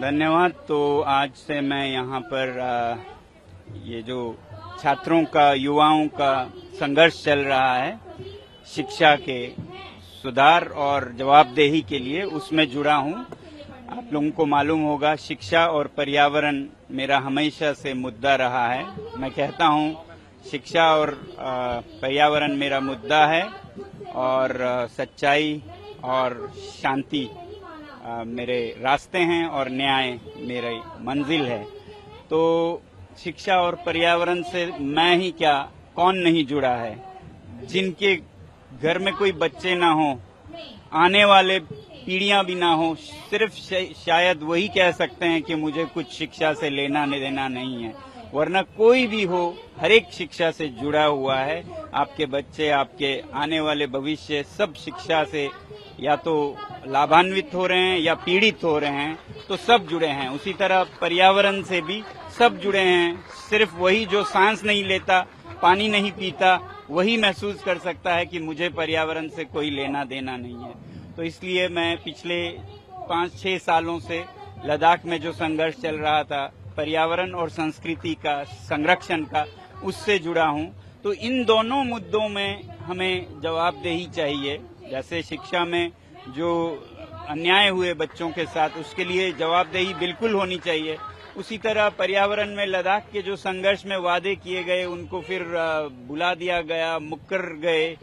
धन्यवाद। तो आज से मैं यहाँ पर ये जो छात्रों का, युवाओं का संघर्ष चल रहा है शिक्षा के सुधार और जवाबदेही के लिए, उसमें जुड़ा हूँ। आप लोगों को मालूम होगा, शिक्षा और पर्यावरण मेरा हमेशा से मुद्दा रहा है। मैं कहता हूँ शिक्षा और पर्यावरण मेरा मुद्दा है और सच्चाई और शांति मेरे रास्ते हैं और न्याय मेरी मंजिल है। तो शिक्षा और पर्यावरण से मैं ही क्या, कौन नहीं जुड़ा है। जिनके घर में कोई बच्चे ना हो, आने वाले पीढ़ियां भी ना हो, सिर्फ शायद वही कह सकते हैं कि मुझे कुछ शिक्षा से लेना देना नहीं है, वरना कोई भी हो हर एक शिक्षा से जुड़ा हुआ है। आपके बच्चे, आपके आने वाले भविष्य सब शिक्षा से या तो लाभान्वित हो रहे हैं या पीड़ित हो रहे हैं, तो सब जुड़े हैं। उसी तरह पर्यावरण से भी सब जुड़े हैं। सिर्फ वही जो सांस नहीं लेता, पानी नहीं पीता, वही महसूस कर सकता है कि मुझे पर्यावरण से कोई लेना देना नहीं है। तो इसलिए मैं पिछले 5-6 सालों से लद्दाख में जो संघर्ष चल रहा था पर्यावरण और संस्कृति का संरक्षण का, उससे जुड़ा हूं। तो इन दोनों मुद्दों में हमें जवाबदेही चाहिए। जैसे शिक्षा में जो अन्याय हुए बच्चों के साथ, उसके लिए जवाबदेही बिल्कुल होनी चाहिए। उसी तरह पर्यावरण में लद्दाख के जो संघर्ष में वादे किए गए, उनको फिर बुला दिया गया, मुकर गए,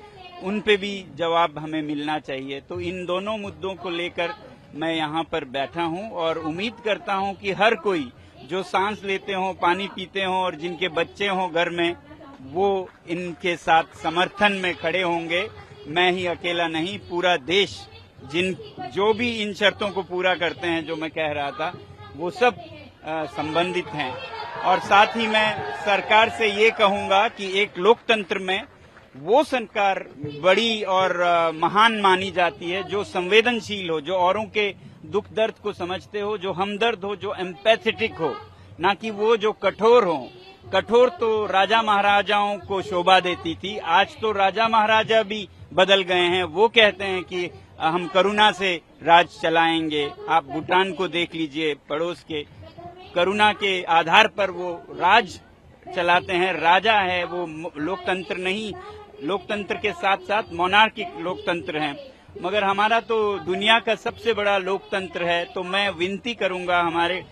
उन पे भी जवाब हमें मिलना चाहिए। तो इन दोनों मुद्दों को लेकर मैं यहाँ पर बैठा हूँ और उम्मीद करता हूँ कि हर कोई जो सांस लेते हों, पानी पीते हों और जिनके बच्चे हों घर में, वो इनके साथ समर्थन में खड़े होंगे। मैं ही अकेला नहीं, पूरा देश जो भी इन शर्तों को पूरा करते हैं जो मैं कह रहा था, वो सब संबंधित हैं। और साथ ही मैं सरकार से ये कहूंगा कि एक लोकतंत्र में वो सरकार बड़ी और महान मानी जाती है जो संवेदनशील हो, जो औरों के दुख दर्द को समझते हो, जो हमदर्द हो, जो एम्पैथेटिक हो, ना कि वो जो कठोर हो। कठोर तो राजा महाराजाओं को शोभा देती थी, आज तो राजा महाराजा भी बदल गए हैं। वो कहते हैं कि हम करुणा से राज चलाएंगे। आप भूटान को देख लीजिए, पड़ोस के, करुणा के आधार पर वो राज चलाते हैं, राजा है वो। लोकतंत्र नहीं, लोकतंत्र के साथ साथ मोनार्किक लोकतंत्र है। मगर हमारा तो दुनिया का सबसे बड़ा लोकतंत्र है। तो मैं विनती करूंगा हमारे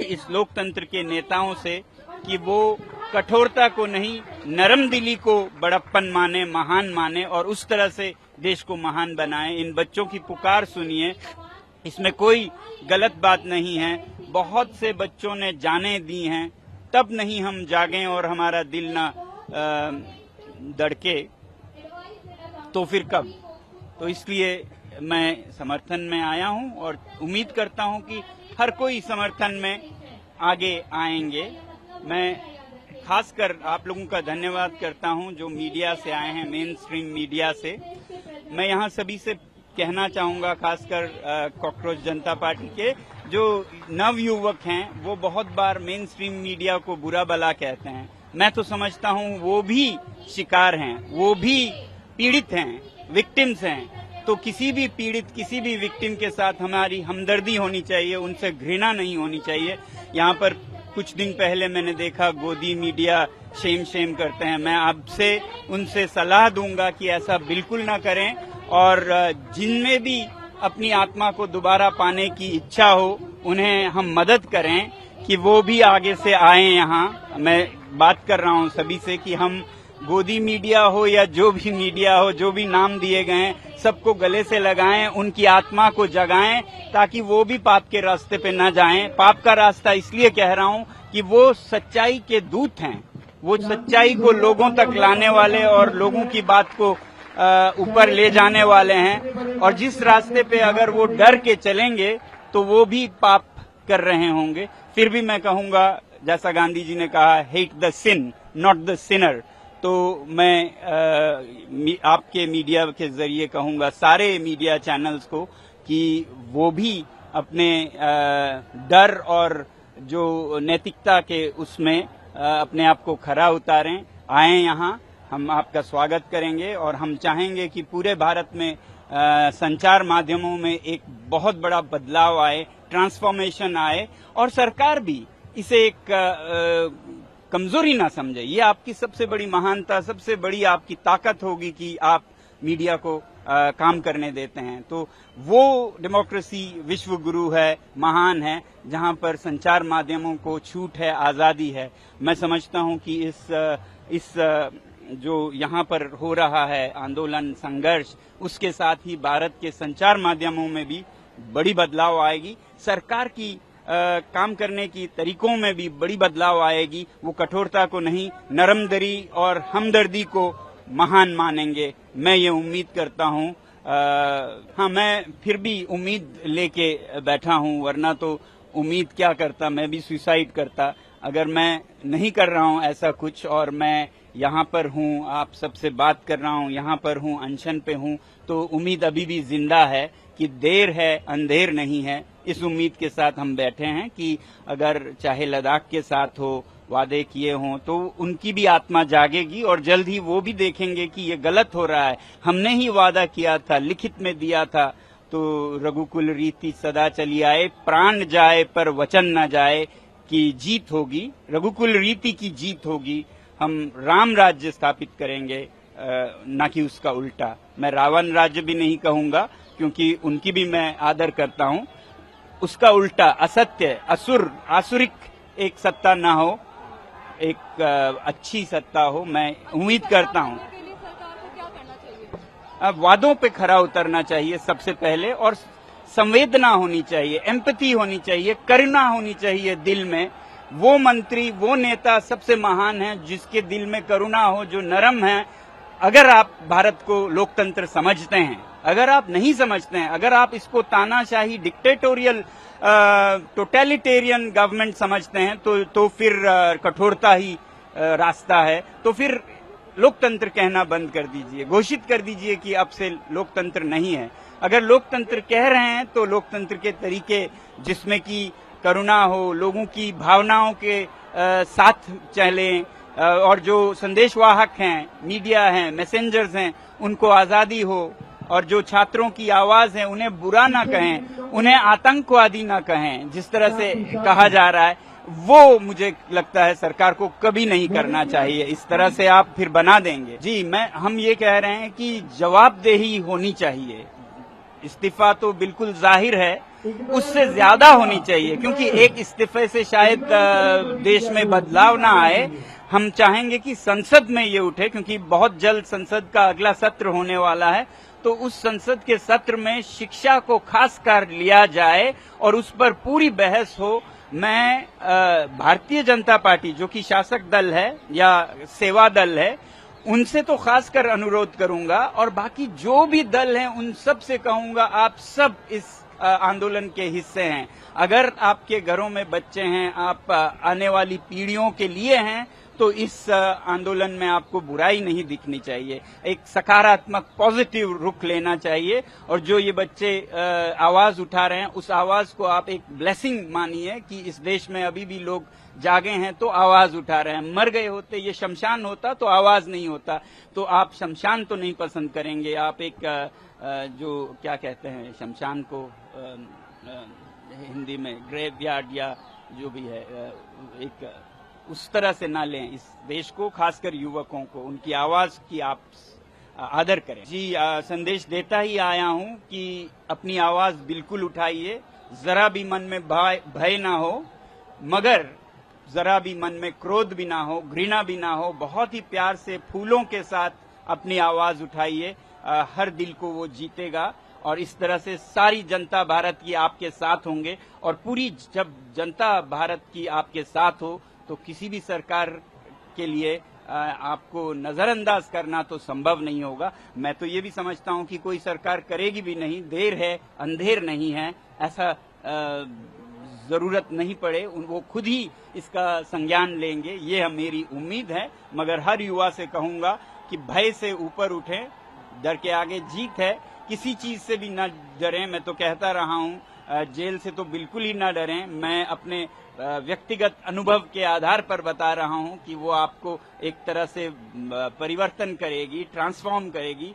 इस लोकतंत्र के नेताओं से कि वो कठोरता को नहीं, नरम दिली को बड़प्पन माने, महान माने और उस तरह से देश को महान बनाए। इन बच्चों की पुकार सुनिए, इसमें कोई गलत बात नहीं है। बहुत से बच्चों ने जानें दी हैं, तब नहीं हम जागें और हमारा दिल ना धड़के, तो फिर कब। तो इसलिए मैं समर्थन में आया हूं और उम्मीद करता हूं कि हर कोई समर्थन में आगे आएंगे। मैं खासकर आप लोगों का धन्यवाद करता हूं जो मीडिया से आए हैं, मेन स्ट्रीम मीडिया से। मैं यहां सभी से कहना चाहूंगा, खासकर कॉकरोच जनता पार्टी के जो नव युवक हैं, वो बहुत बार मेन स्ट्रीम मीडिया को बुरा भला कहते हैं। मैं तो समझता हूं वो भी शिकार हैं, वो भी पीड़ित हैं, विक्टिम्स हैं। तो किसी भी पीड़ित, किसी भी विक्टिम के साथ हमारी हमदर्दी होनी चाहिए, उनसे घृणा नहीं होनी चाहिए। यहाँ पर कुछ दिन पहले मैंने देखा गोदी मीडिया शेम करते हैं। मैं आपसे उनसे सलाह दूंगा कि ऐसा बिल्कुल ना करें और जिनमें भी अपनी आत्मा को दोबारा पाने की इच्छा हो, उन्हें हम मदद करें कि वो भी आगे से आए। यहाँ मैं बात कर रहा हूँ सभी से कि हम गोदी मीडिया हो या जो भी मीडिया हो, जो भी नाम दिए गए हैं, सबको गले से लगाएं, उनकी आत्मा को जगाएं ताकि वो भी पाप के रास्ते पे न जाएं। पाप का रास्ता इसलिए कह रहा हूं कि वो सच्चाई के दूत हैं, वो सच्चाई को लोगों तक लाने वाले और लोगों की बात को ऊपर ले जाने वाले हैं। और जिस रास्ते पे अगर वो डर के चलेंगे तो वो भी पाप कर रहे होंगे। फिर भी मैं कहूंगा, जैसा गांधी जी ने कहा, hate the sin not the sinner. तो मैं आपके मीडिया के जरिए कहूंगा सारे मीडिया चैनल्स को कि वो भी अपने डर और जो नैतिकता के उसमें अपने आप को खरा उतारें, आए यहाँ। हम आपका स्वागत करेंगे और हम चाहेंगे कि पूरे भारत में संचार माध्यमों में एक बहुत बड़ा बदलाव आए, ट्रांसफॉर्मेशन आए और सरकार भी इसे एक कमजोरी ना समझे। ये आपकी सबसे बड़ी महानता, सबसे बड़ी आपकी ताकत होगी कि आप मीडिया को काम करने देते हैं। तो वो डेमोक्रेसी विश्व गुरु है, महान है, जहां पर संचार माध्यमों को छूट है, आजादी है। मैं समझता हूं कि इस जो यहाँ पर हो रहा है आंदोलन, संघर्ष, उसके साथ ही भारत के संचार माध्यमों में भी बड़ी बदलाव आएगी। सरकार की काम करने की तरीकों में भी बड़ी बदलाव आएगी। वो कठोरता को नहीं, नरमदरी और हमदर्दी को महान मानेंगे। मैं ये उम्मीद करता हूँ। हाँ, मैं फिर भी उम्मीद लेके बैठा हूँ, वरना तो उम्मीद क्या करता, मैं भी सुसाइड करता। अगर मैं नहीं कर रहा हूँ ऐसा कुछ और मैं यहाँ पर हूँ, आप सबसे बात कर रहा हूँ, यहाँ पर हूँ, अनशन पे हूँ, तो उम्मीद अभी भी जिंदा है कि देर है अंधेर नहीं है। इस उम्मीद के साथ हम बैठे हैं कि अगर चाहे लद्दाख के साथ हो, वादे किए हों, तो उनकी भी आत्मा जागेगी और जल्द ही वो भी देखेंगे कि ये गलत हो रहा है। हमने ही वादा किया था, लिखित में दिया था, तो रघुकुल रीति सदा चली आए, प्राण जाए पर वचन न जाए की जीत होगी, रघुकुल रीति की जीत होगी। हम राम राज्य स्थापित करेंगे, ना कि उसका उल्टा। मैं रावण राज्य भी नहीं कहूंगा, क्योंकि उनकी भी मैं आदर करता हूं। उसका उल्टा असत्य, आसुरिक एक सत्ता ना हो, एक अच्छी सत्ता हो। मैं उम्मीद करता हूं अब वादों पे खरा उतरना चाहिए सबसे पहले, और संवेदना होनी चाहिए, एम्पैथी होनी चाहिए, करुणा होनी चाहिए दिल में। वो मंत्री, वो नेता सबसे महान है जिसके दिल में करुणा हो, जो नरम है। अगर आप भारत को लोकतंत्र समझते हैं, अगर आप नहीं समझते हैं, अगर आप इसको तानाशाही, डिक्टेटोरियल, टोटलिटेरियन गवर्नमेंट समझते हैं, तो फिर कठोरता ही रास्ता है। तो फिर लोकतंत्र कहना बंद कर दीजिए, घोषित कर दीजिए कि अब से लोकतंत्र नहीं है। अगर लोकतंत्र कह रहे हैं तो लोकतंत्र के तरीके जिसमें कि करुणा हो, लोगों की भावनाओं के साथ चलें, और जो संदेशवाहक हैं, मीडिया हैं, मैसेंजर्स हैं, उनको आजादी हो, और जो छात्रों की आवाज है उन्हें बुरा ना कहें, उन्हें आतंकवादी ना कहें, जिस तरह से कहा जा रहा है, वो मुझे लगता है सरकार को कभी नहीं करना चाहिए। इस तरह से आप फिर बना देंगे। जी, हम ये कह रहे हैं कि जवाबदेही होनी चाहिए। इस्तीफा तो बिल्कुल जाहिर है, उससे ज्यादा होनी चाहिए, क्योंकि एक इस्तीफे से शायद देश में बदलाव ना आए। हम चाहेंगे कि संसद में ये उठे, क्योंकि बहुत जल्द संसद का अगला सत्र होने वाला है। तो उस संसद के सत्र में शिक्षा को खास कर लिया जाए और उस पर पूरी बहस हो। मैं भारतीय जनता पार्टी, जो कि शासक दल है या सेवा दल है, उनसे तो खासकर अनुरोध करूंगा, और बाकी जो भी दल हैं उन सब से कहूंगा, आप सब इस आंदोलन के हिस्से हैं। अगर आपके घरों में बच्चे हैं, आप आने वाली पीढ़ियों के लिए हैं, तो इस आंदोलन में आपको बुराई नहीं दिखनी चाहिए। एक सकारात्मक, पॉजिटिव रुख लेना चाहिए, और जो ये बच्चे आवाज उठा रहे हैं, उस आवाज को आप एक ब्लेसिंग मानिए कि इस देश में अभी भी लोग जागे हैं तो आवाज उठा रहे हैं। मर गए होते, ये शमशान होता तो आवाज नहीं होता। तो आप शमशान तो नहीं पसंद करेंगे, आप एक जो क्या कहते हैं शमशान को हिंदी में, ग्रेवयार्ड या जो भी है, एक उस तरह से ना लें इस देश को, खासकर युवकों को, उनकी आवाज की आप आदर करें। जी, संदेश देता ही आया हूं कि अपनी आवाज बिल्कुल उठाइए, जरा भी मन में भय ना हो, मगर जरा भी मन में क्रोध भी ना हो, घृणा भी ना हो। बहुत ही प्यार से, फूलों के साथ अपनी आवाज उठाइए, हर दिल को वो जीतेगा। और इस तरह से सारी जनता भारत की आपके साथ होंगे, और पूरी जब जनता भारत की आपके साथ हो तो किसी भी सरकार के लिए आपको नजरअंदाज करना तो संभव नहीं होगा। मैं तो ये भी समझता हूं कि कोई सरकार करेगी भी नहीं, देर है अंधेर नहीं है, ऐसा जरूरत नहीं पड़े, वो खुद ही इसका संज्ञान लेंगे, ये मेरी उम्मीद है। मगर हर युवा से कहूंगा कि भय से ऊपर उठें, डर के आगे जीत है, किसी चीज से भी न डरें। मैं तो कहता रहा हूं जेल से तो बिल्कुल ही ना डरें। मैं अपने व्यक्तिगत अनुभव के आधार पर बता रहा हूं कि वो आपको एक तरह से परिवर्तन करेगी, ट्रांसफॉर्म करेगी।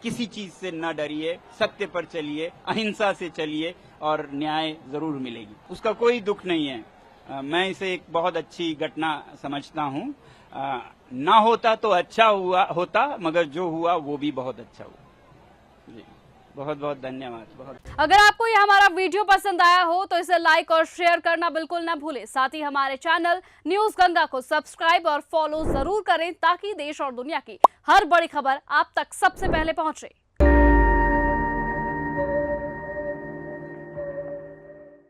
किसी चीज से न डरिए, सत्य पर चलिए, अहिंसा से चलिए और न्याय जरूर मिलेगी, उसका कोई दुख नहीं है। मैं इसे एक बहुत अच्छी घटना समझता हूं। ना होता तो अच्छा होता, मगर जो हुआ वो भी बहुत अच्छा हुआ। जी, बहुत बहुत धन्यवाद। अगर आपको ये हमारा वीडियो पसंद आया हो तो इसे लाइक और शेयर करना बिल्कुल ना भूलें। साथ ही हमारे चैनल न्यूज गंगा को सब्सक्राइब और फॉलो जरूर करें ताकि देश और दुनिया की हर बड़ी खबर आप तक सबसे पहले पहुंचे।